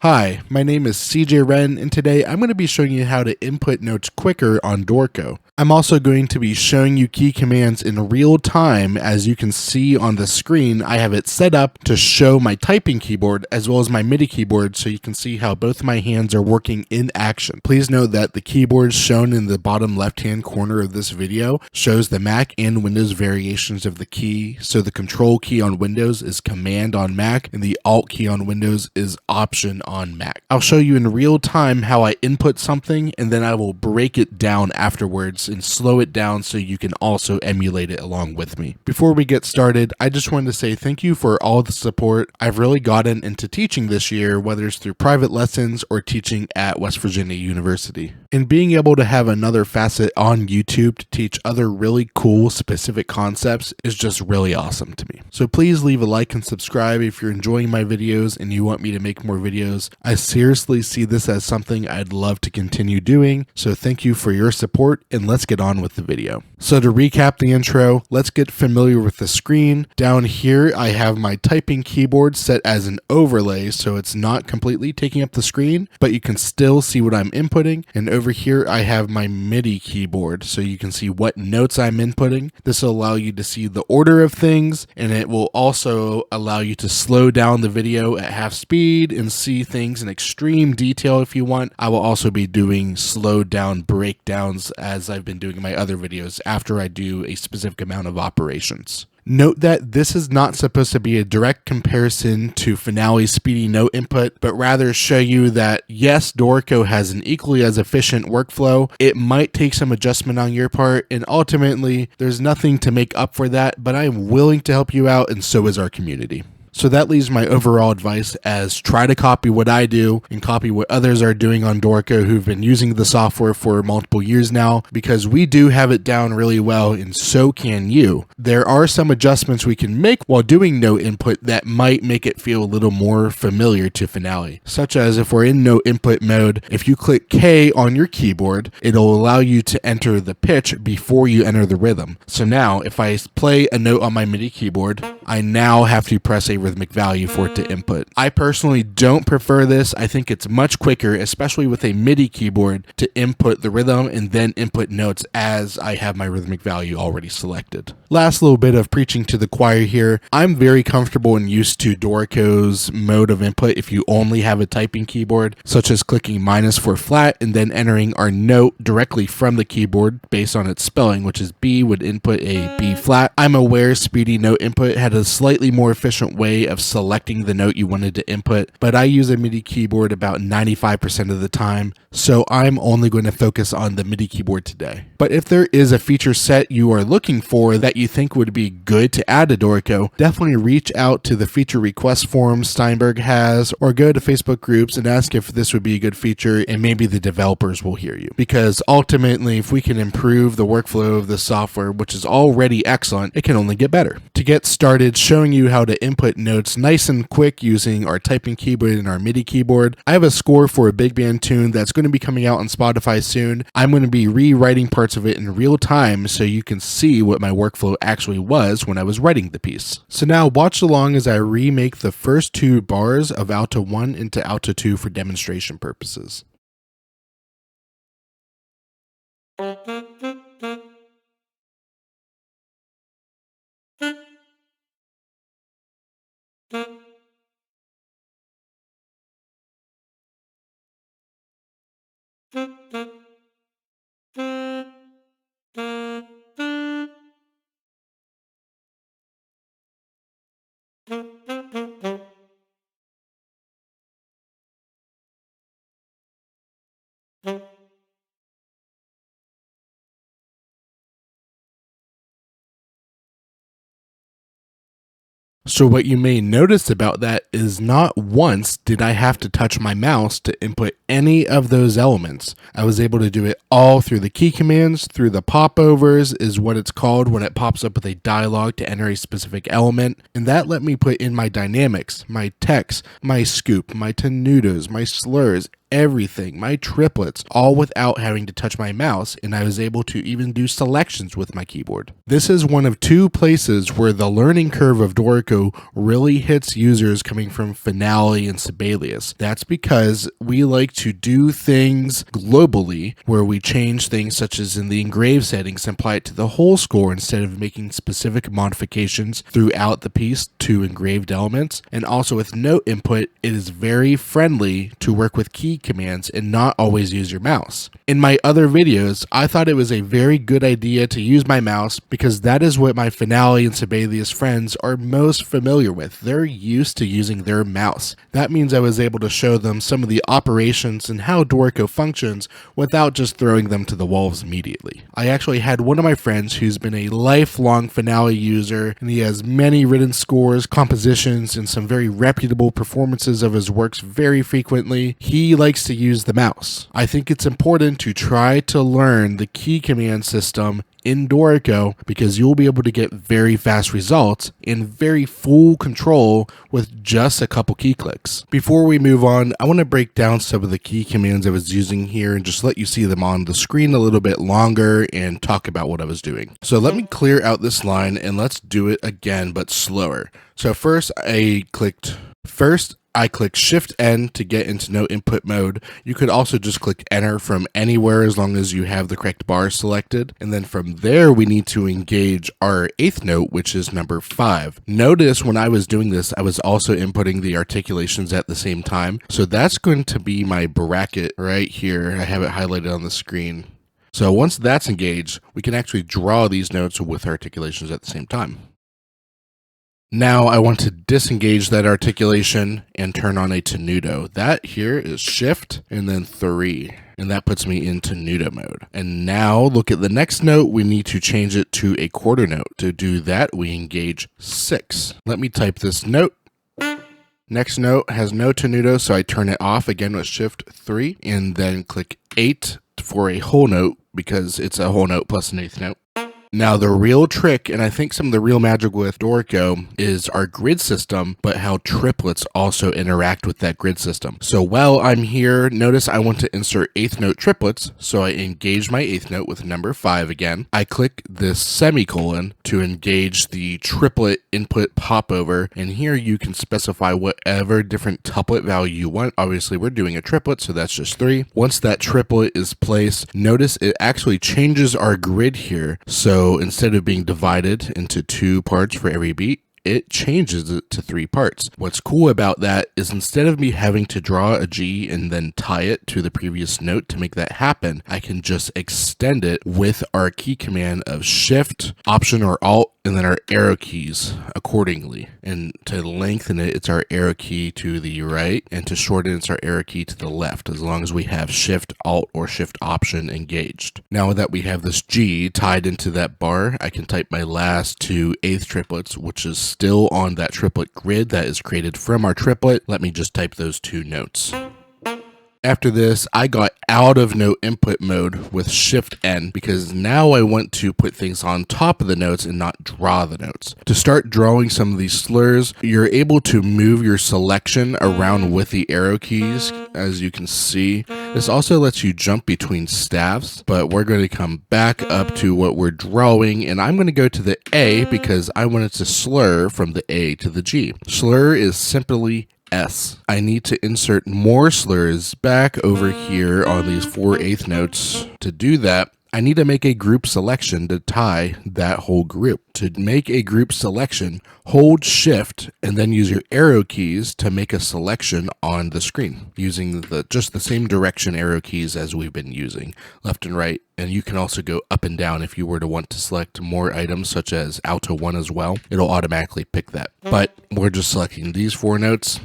Hi, my name is cjrhen, and today I'm going to be showing you how to input notes quicker on Dorico. I'm also going to be showing you key commands in real time. As you can see on the screen, I have it set up to show my typing keyboard as well as my MIDI keyboard, so you can see how both my hands are working in action. Please note that the keyboard shown in the bottom left-hand corner of this video shows the Mac and Windows variations of the key. So the control key on Windows is Command on Mac, and the Alt key on Windows is Option on Mac. I'll show you in real time how I input something, and then I will break it down afterwards and slow it down so you can also emulate it along with me. Before we get started, I just wanted to say thank you for all the support. I've really gotten into teaching this year, whether it's through private lessons or teaching at West Virginia University. And being able to have another facet on YouTube to teach other really cool specific concepts is just really awesome to me. So please leave a like and subscribe if you're enjoying my videos and you want me to make more videos. I seriously see this as something I'd love to continue doing, so thank you for your support, and let's get on with the video. So to recap the intro, let's get familiar with the screen. Down here I have my typing keyboard set as an overlay, so it's not completely taking up the screen, but you can still see what I'm inputting. And over here I have my MIDI keyboard, so you can see what notes I'm inputting. This will allow you to see the order of things, and it will also allow you to slow down the video at half speed and see things in extreme detail if you want. I will also be doing slowed down breakdowns as I've been doing in my other videos after I do a specific amount of operations. Note that this is not supposed to be a direct comparison to Finale's speedy note input, but rather show you that yes, Dorico has an equally as efficient workflow. It might take some adjustment on your part, and ultimately there's nothing to make up for that, but I am willing to help you out, and so is our community. So that leaves my overall advice as try to copy what I do and copy what others are doing on Dorico who've been using the software for multiple years now, because we do have it down really well, and so can you. There are some adjustments we can make while doing note input that might make it feel a little more familiar to Finale, such as if we're in note input mode, if you click K on your keyboard, it'll allow you to enter the pitch before you enter the rhythm. So now if I play a note on my MIDI keyboard, I now have to press a rhythmic value for it to input. I personally don't prefer this. I think it's much quicker, especially with a MIDI keyboard, to input the rhythm and then input notes as I have my rhythmic value already selected. Last little bit of preaching to the choir here. I'm very comfortable and used to Dorico's mode of input if you only have a typing keyboard, such as clicking minus for flat and then entering our note directly from the keyboard based on its spelling, which is B would input a B flat. I'm aware speedy note input had a slightly more efficient way of selecting the note you wanted to input, but I use a MIDI keyboard about 95% of the time, so I'm only going to focus on the MIDI keyboard today. But if there is a feature set you are looking for that you think would be good to add to Dorico, definitely reach out to the feature request forum Steinberg has, or go to Facebook groups and ask if this would be a good feature, and maybe the developers will hear you. Because ultimately, if we can improve the workflow of the software, which is already excellent, it can only get better. To get started showing you how to input notes nice and quick using our typing keyboard and our MIDI keyboard, I have a score for a big band tune that's going to be coming out on Spotify soon. I'm going to be rewriting parts of it in real time so you can see what my workflow actually was when I was writing the piece. So now watch along as I remake the first two bars of Alto 1 into Alto 2 for demonstration purposes. So what you may notice about that is not once did I have to touch my mouse to input any of those elements. I was able to do it all through the key commands, through the popovers is what it's called when it pops up with a dialog to enter a specific element. And that let me put in my dynamics, my text, my scoop, my tenutos, my slurs, everything, my triplets, all without having to touch my mouse, and I was able to even do selections with my keyboard. This is one of two places where the learning curve of Dorico really hits users coming from Finale and Sibelius. That's because we like to do things globally, where we change things such as in the engrave settings and apply it to the whole score instead of making specific modifications throughout the piece to engraved elements. And also with note input, it is very friendly to work with key commands and not always use your mouse. In my other videos, I thought it was a very good idea to use my mouse because that is what my Finale and Sibelius friends are most familiar with. They're used to using their mouse. That means I was able to show them some of the operations and how Dorico functions without just throwing them to the wolves immediately. I actually had one of my friends who's been a lifelong Finale user, and he has many written scores, compositions, and some very reputable performances of his works very frequently. He likes to use the mouse. I think it's important to try to learn the key command system in Dorico because you'll be able to get very fast results in very full control with just a couple key clicks. Before we move on, I want to break down some of the key commands I was using here and just let you see them on the screen a little bit longer and talk about what I was doing. So let me clear out this line and let's do it again but slower. So first I clicked Shift N to get into note input mode. You could also just click enter from anywhere as long as you have the correct bar selected. And then from there, we need to engage our 8th note, which is number 5. Notice when I was doing this, I was also inputting the articulations at the same time. So that's going to be my bracket right here. I have it highlighted on the screen. So once that's engaged, we can actually draw these notes with articulations at the same time. Now I want to disengage that articulation and turn on a tenuto. That here is Shift and then 3, and that puts me in tenuto mode. And now look at the next note, we need to change it to a quarter note. To do that, we engage 6. Let me type this note. Next note has no tenuto, so I turn it off again with Shift 3, and then click 8 for a whole note because it's a whole note plus an 8th note. Now the real trick, and I think some of the real magic with Dorico, is our grid system, but how triplets also interact with that grid system. So while I'm here, notice I want to insert 8th note triplets, so I engage my 8th note with number 5 again. I click this semicolon to engage the triplet input popover, and here you can specify whatever different tuplet value you want. Obviously we're doing a triplet, so that's just 3. Once that triplet is placed, notice it actually changes our grid here. So instead of being divided into 2 parts for every beat, it changes it to 3 parts. What's cool about that is instead of me having to draw a G and then tie it to the previous note to make that happen, I can just extend it with our key command of Shift, Option or Alt, and then our arrow keys accordingly. And to lengthen it, it's our arrow key to the right, and to shorten it's our arrow key to the left, as long as we have Shift, Alt, or Shift Option engaged. Now that we have this G tied into that bar, I can type my last 2 8th triplets, which is still on that triplet grid that is created from our triplet. Let me just type those 2 notes. After this, I got out of note input mode with Shift N because now I want to put things on top of the notes and not draw the notes. To start drawing some of these slurs, you're able to move your selection around with the arrow keys, as you can see. This also lets you jump between staves, but we're going to come back up to what we're drawing, and I'm going to go to the A because I want it to slur from the A to the G. Slur is simply S. I need to insert more slurs back over here on these 4 8th notes. To do that, I need to make a group selection to tie that whole group. To make a group selection, hold Shift and then use your arrow keys to make a selection on the screen using just the same direction arrow keys as we've been using, left and right. And you can also go up and down if you were to want to select more items such as Alto 1 as well. It'll automatically pick that. But we're just selecting these 4 notes.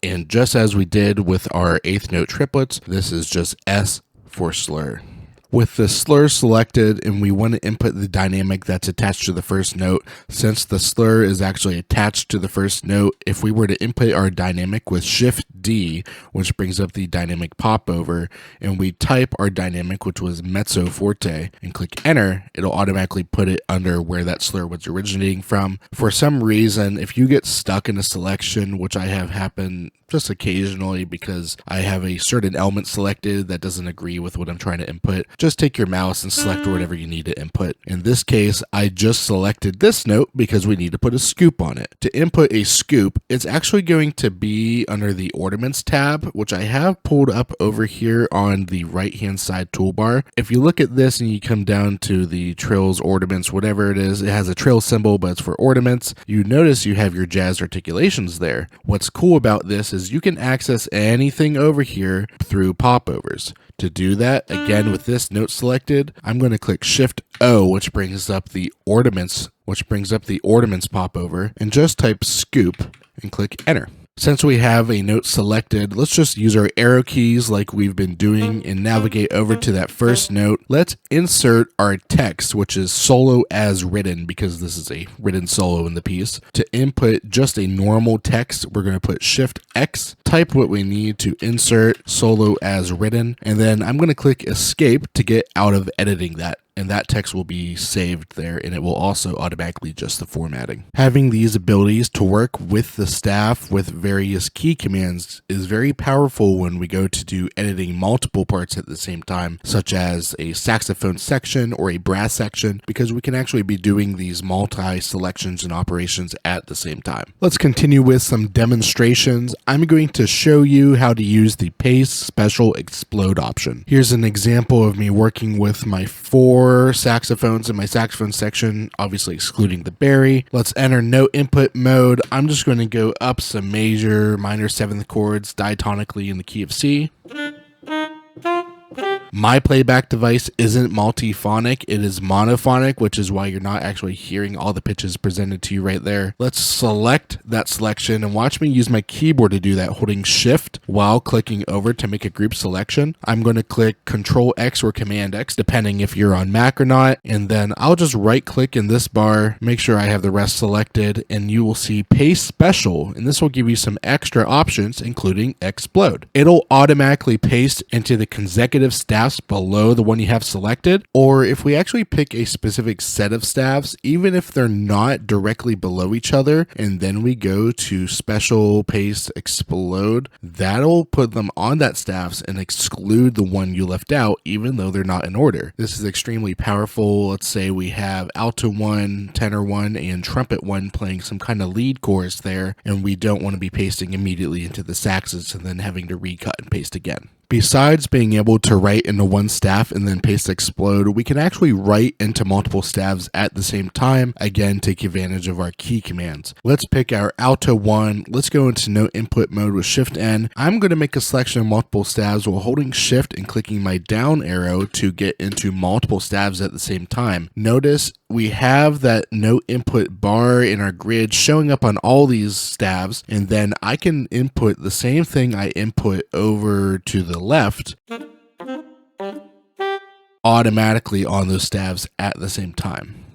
And just as we did with our 8th note triplets, this is just S for slur. With the slur selected and we want to input the dynamic that's attached to the first note, since the slur is actually attached to the first note, if we were to input our dynamic with Shift D, which brings up the dynamic popover, and we type our dynamic, which was mezzo forte, and click enter, it'll automatically put it under where that slur was originating from. For some reason, if you get stuck in a selection, which I have happen just occasionally because I have a certain element selected that doesn't agree with what I'm trying to input, just take your mouse and select whatever you need to input. In this case, I just selected this note because we need to put a scoop on it. To input a scoop, it's actually going to be under the Ornaments tab, which I have pulled up over here on the right hand side toolbar. If you look at this and you come down to the trills, ornaments, whatever it is, it has a trill symbol, but it's for ornaments. You notice you have your jazz articulations there. What's cool about this is you can access anything over here through popovers. To do that, again with this note selected, I'm going to click Shift O, which brings up the ornaments popover, and just type scoop and click enter. Since we have a note selected, let's just use our arrow keys like we've been doing and navigate over to that first note. Let's insert our text, which is solo as written, because this is a written solo in the piece. To input just a normal text, we're going to put Shift X, type what we need to insert solo as written, and then I'm going to click Escape to get out of editing that. And that text will be saved there, and it will also automatically adjust the formatting. Having these abilities to work with the staff with various key commands is very powerful when we go to do editing multiple parts at the same time, such as a saxophone section or a brass section, because we can actually be doing these multi-selections and operations at the same time. Let's continue with some demonstrations. I'm going to show you how to use the Paste Special Explode option. Here's an example of me working with my 4 saxophones in my saxophone section, obviously excluding the Barry. Let's enter note input mode. I'm just going to go up some major, minor 7th chords diatonically in the key of C. My playback device isn't multiphonic, it is monophonic, which is why you're not actually hearing all the pitches presented to you right there. Let's select that selection and watch me use my keyboard to do that, holding Shift while clicking over to make a group selection. I'm going to click Control X or Command X, depending if you're on Mac or not, and then I'll just right click in this bar, make sure I have the rest selected, and you will see Paste Special, and this will give you some extra options, including Explode. It'll automatically paste into the consecutive staffs below the one you have selected, or if we actually pick a specific set of staffs, even if they're not directly below each other, and then we go to Special Paste Explode, that'll put them on that staffs and exclude the one you left out, even though they're not in order. This is extremely powerful. Let's say we have alto 1, tenor 1, and trumpet 1 playing some kind of lead chorus there, and we don't want to be pasting immediately into the saxes and then having to recut and paste again. Besides being able to write into one staff and then paste explode, we can actually write into multiple staffs at the same time, again take advantage of our key commands. Let's pick our alto 1, let's go into note input mode with Shift N. I'm going to make a selection of multiple staffs while holding Shift and clicking my down arrow to get into multiple staffs at the same time. Notice we have that note input bar in our grid showing up on all these staffs, and then I can input the same thing I input over to the left automatically on those staffs at the same time.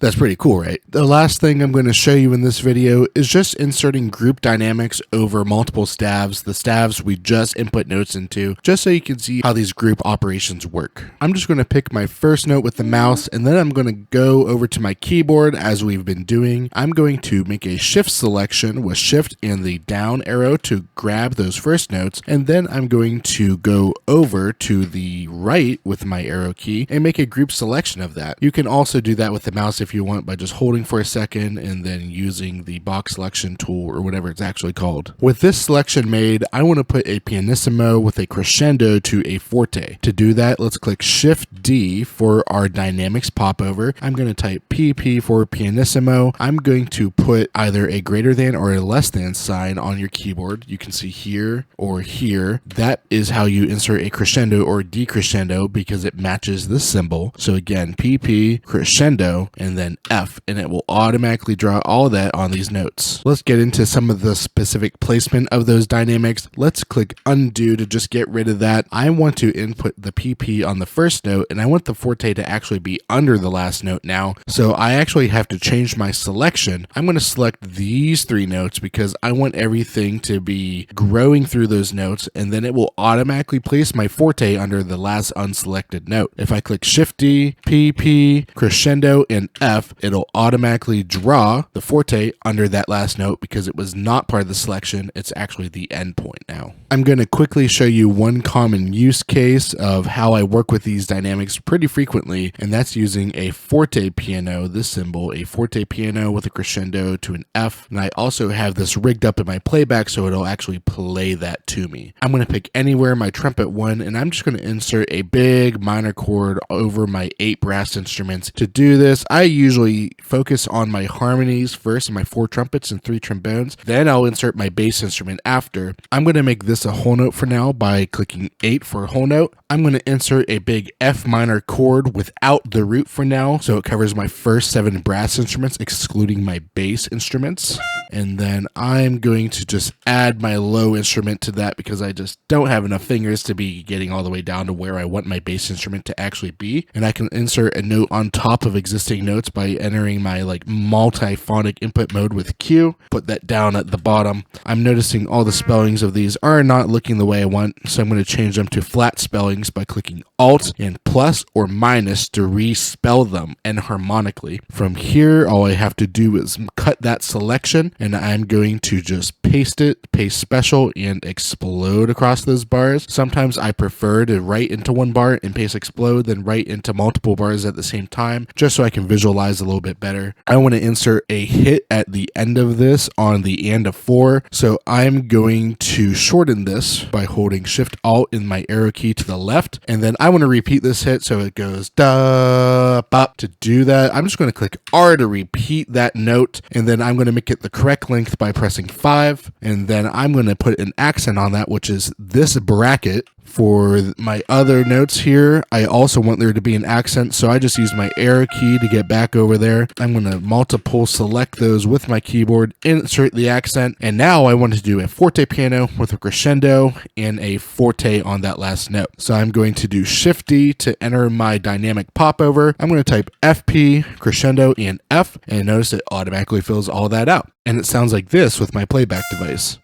That's pretty cool, right? The last thing I'm going to show you in this video is just inserting group dynamics over multiple staffs, the staffs we just input notes into, just so you can see how these group operations work. I'm just going to pick my first note with the mouse, and then I'm going to go over to my keyboard as we've been doing. I'm going to make a shift selection with Shift and the down arrow to grab those first notes, and then I'm going to go over to the right with my arrow key and make a group selection of that. You can also do that with the mouse if you want by just holding for a second and then using the box selection tool or whatever it's actually called. With this selection made, I want to put a pianissimo with a crescendo to a forte. To do that, let's click Shift D for our dynamics popover. I'm going to type PP for pianissimo. I'm going to put either a greater than or a less than sign on your keyboard. You can see here or here. That is how you insert a crescendo or decrescendo because it matches this symbol. So again, PP, crescendo, and then F, and it will automatically draw all of that on these notes. Let's get into some of the specific placement of those dynamics. Let's click undo to just get rid of that. I want to input the PP on the first note, and I want the forte to actually be under the last note now. So I actually have to change my selection. I'm going to select these 3 notes because I want everything to be growing through those notes, and then it will automatically place my forte under the last unselected note. If I click Shift D, PP, crescendo, and F, it'll automatically draw the forte under that last note because it was not part of the selection. It's actually the end point now. I'm going to quickly show you one common use case of how I work with these dynamics pretty frequently, and that's using a forte piano, this symbol, a forte piano with a crescendo to an F, and I also have this rigged up in my playback so it'll actually play that to me. I'm going to pick anywhere my trumpet 1, and I'm just going to insert a big minor chord over my 8 brass instruments. To do this, I usually focus on my harmonies first and my 4 trumpets and 3 trombones, then I'll insert my bass instrument after. I'm going to make this a whole note for now by clicking 8 for a whole note. I'm going to insert a big F minor chord without the root for now, so it covers my first 7 brass instruments, excluding my bass instruments. And then I'm going to just add my low instrument to that because I just don't have enough fingers to be getting all the way down to where I want my bass instrument to actually be. And I can insert a note on top of existing notes by entering my multiphonic input mode with Q. Put that down at the bottom. I'm noticing all the spellings of these are not looking the way I want, so I'm going to change them to flat spellings by clicking Alt and plus or minus to respell them enharmonically. From here, all I have to do is cut that selection, and I'm going to just paste it, paste special, and explode across those bars. Sometimes I prefer to write into one bar and paste explode, then write into multiple bars at the same time, just so I can visualize a little bit better. I want to insert a hit at the end of this on the and of 4, so I'm going to shorten this by holding Shift Alt in my arrow key to the left, and then I want to repeat this hit so it goes da bop. To do that, I'm just going to click R to repeat that note, and then I'm going to make it the correct length by pressing 5, and then I'm going to put an accent on that, which is this bracket. For my other notes here, I also want there to be an accent, so I just use my arrow key to get back over there. I'm going to multiple select those with my keyboard, insert the accent, and now I want to do a forte piano with a crescendo and a forte on that last note. So I'm going to do Shift D to enter my dynamic popover. I'm going to type FP, crescendo, and F, and notice it automatically fills all that out. And it sounds like this with my playback device.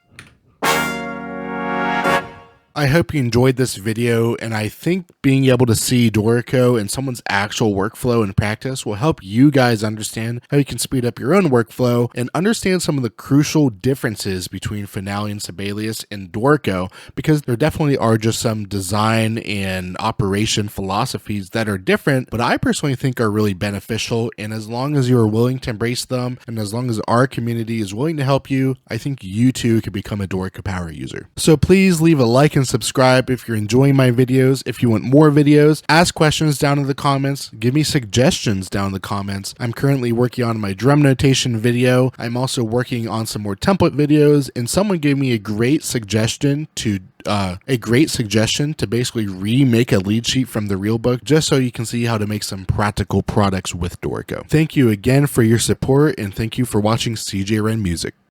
I hope you enjoyed this video, and I think being able to see Dorico and someone's actual workflow in practice will help you guys understand how you can speed up your own workflow and understand some of the crucial differences between Finale and Sibelius and Dorico, because there definitely are just some design and operation philosophies that are different, but I personally think are really beneficial, and as long as you are willing to embrace them, and as long as our community is willing to help you, I think you too could become a Dorico power user. So please leave a like and subscribe if you're enjoying my videos. If you want more videos, ask questions down in the comments, give me suggestions down in the comments. I'm currently working on my drum notation video. I'm also working on some more template videos, and someone gave me a great suggestion to basically remake a lead sheet from the real book, just so you can see how to make some practical products with Dorico. Thank you again for your support, and thank you for watching CJRhenmusic.